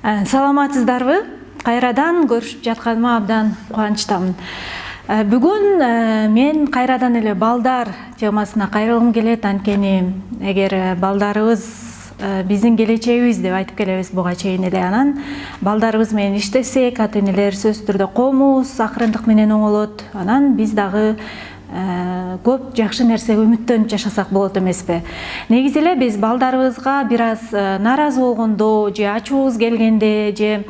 Саламатсыздарбы? Кайрадан көрүшүп жатканыма абдан кубанычтамын. Бүгүн мен кайрадан эле балдар темасына кайрылгым келет. Анткени эгер балдарыбыз биздин келечегибиз деп айтып келебиз буга чейин эле. Анан балдарыбыз менен иштесек, ата-энелер сөзсүз түрдө коомубуз акырындык менен оңолот. Анан биз дагы көп жакшы нерсеге үмүттөнүп жашасак болот эмеспи? Негизи эле биз балдарыбызга бир аз нааразы болгондо же ачуубуз келгенде же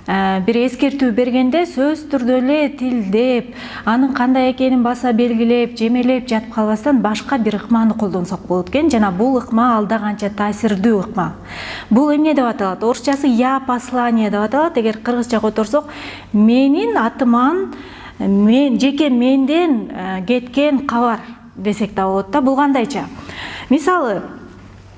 бир эскертүү бергенде сөзсүз түрдө эле тилдеп, анын кандай экенин баса белгилеп, жемелеп жатып калбастан башка бир ыкманы колдонсок болот экен. Жана бул ыкма алда канча таасирдүү ыкма. Бул эмне деп аталат? Орусчасы я послание деп аталат. Эгер кыргызча которсок, менин атыман жеке менден кеткен кабар десек да болот да. Бул кандайча? Мисалы,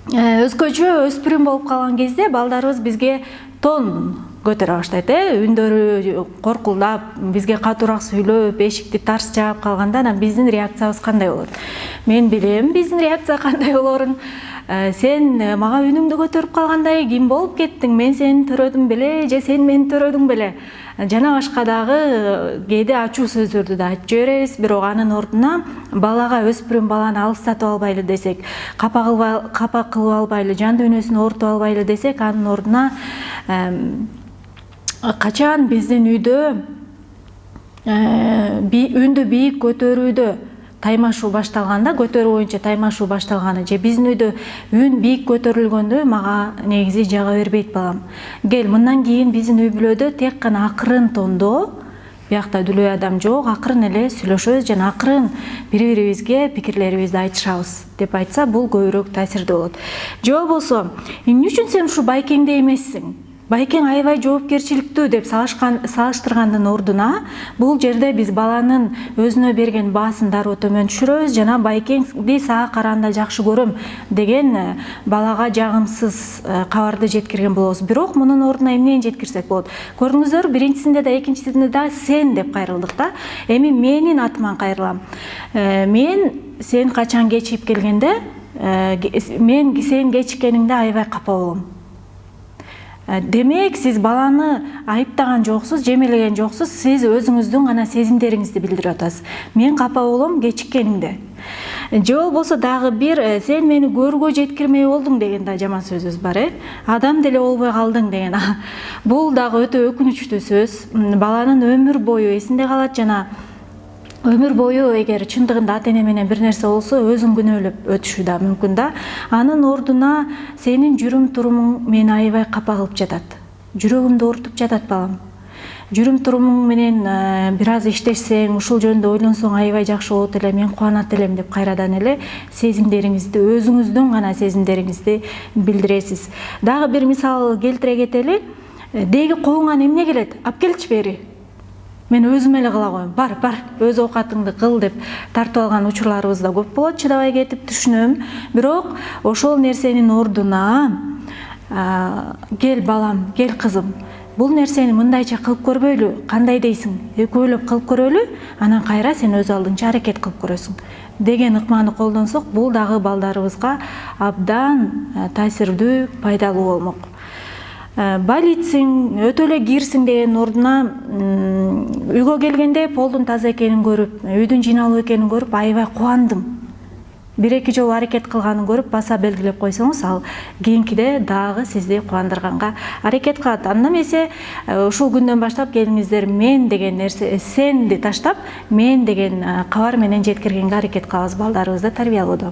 өзгөчө өспүрүм болуп калган кезде балдарыбыз бизге тон көтөрө баштайт, үндөрү коркулдап, бизге катуураак сүйлөп, эшикти тарс жаап калганда анан биздин реакциябыз кандай болот? Мен билем биздин реакция кандай болорун. Сен мага үнүңдү көтөрүп калгандай ким болуп кеттиң? Мен сени төрөдүм беле же сен мени төрөдүң беле? Жана башка дагы кээде ачуу сөздөрдү да айтып жиберебиз. Бирок анын ордуна балага, өспүрүм баланы алыстатып албайлы десек, капа кылып албайлы, жан дүйнөсүн оорутуп албайлы десек, анын ордуна качан биздин үйдө үндү бийик көтөрүүдө таймашуу башталганда, көтөрүү боюнча таймашуу башталганы же биздин үйдө үн бийик көтөрүлгөндө мага негизи жага бербейт балам. Кел, мындан кийин биздин үй бүлөдө тек гана акырын тондо, биякта дүлөй адам жок, акырын эле сүйлөшөбүз жана акырын бири-бирибизге пикирлерибизди айтышабыз деп айтса, бул көбүрөөк таасирдүү болот. Же болбосо, эмне үчүн сен ушу байкеңде эмессиң? Байкең аябай жоопкерчиликтүү деп салыштыргандын ордуна, бул жерде биз баланын өзүнө берген баасын дароо төмөн түшүрөбүз жана байкеңди сага караганда жакшы көрөм деген балага жагымсыз кабарды жеткирген болобуз. Бирок мунун ордуна эмнени жеткирсек болот? Көрдүңүздөр, биринчисинде да экинчисинде да сен деп кайрылдык да. Эми менин атыман кайрылам. Мен сен качан кечип келгенде, мен сен кечиккениңде аябай капа болом. Демек, сиз баланы айыптаган жоксуз, жемелеген жоксуз, сиз өзүңүздүн гана сезимдериңизди билдирип атасыз. Мен капа болом кечиккениңде. Же болбосо дагы бир, сен мени көргө жеткирмей болдуң деген да жаман сөзүбүз бар, адам деле болбой калдың деген. Бул дагы өтө өкүнүчтүү сөз. Баланын өмүр бою эсинде калат жана өмүр бою эгер чындыгында ата-эне менен бир нерсе болсо, өзүн күнөөлөп өтүшү да мүмкүн да. Анын ордуна сенин жүрүм турумуң мени аябай капа кылып жатат. Жүрөгүмдү оорутуп жатат балам. Жүрүм турумуң менен бир аз иштешсең, ушул жөнүндө ойлонсоң аябай жакшы болот эле, мен кубанат элем деп кайрадан эле сезимдериңизди, өзүңүздүн гана сезимдериңизди билдиресиз. Дагы бир мисал келтире кетели. Деги колуңан эмне келет? Ап келчи бери. Мен өзүм эле кыла коем. Бар, өз оокатыңды кыл деп тартып алган учурларыбыз да көп болот. Чыдабай кетип түшүнөм. Бирок ошол нерсенин ордуна кел балам, кел кызым, бул нерсени мындайча кылып көрбөйлү, кандай дейсиң? Экөөлөп кылып көрөлү, анан кайра сен өз алдыңча аракет кылып көрөсүң деген ыкманы колдонсок, бул дагы балдарыбызга абдан таасирдүү, пайдалуу болмок. Балитсиң, өтө эле кирсиң деген ордуна үйгө келгенде полдун таза экенин көрүп, үйдүн жыйналуу экенин көрүп аябай кубандым. Бир-эки жолу аракет кылганын көрүп баса белгилеп койсоңуз, ал кийинкиде дагы сизди кубандырганга аракет кылат. Андан эмесе ушул күндөн баштап келиңиздер мен деген нерсе, сенди таштап, мен деген кабар менен жеткиргенге аракет кылабыз балдарыбызды тарбиялоодо.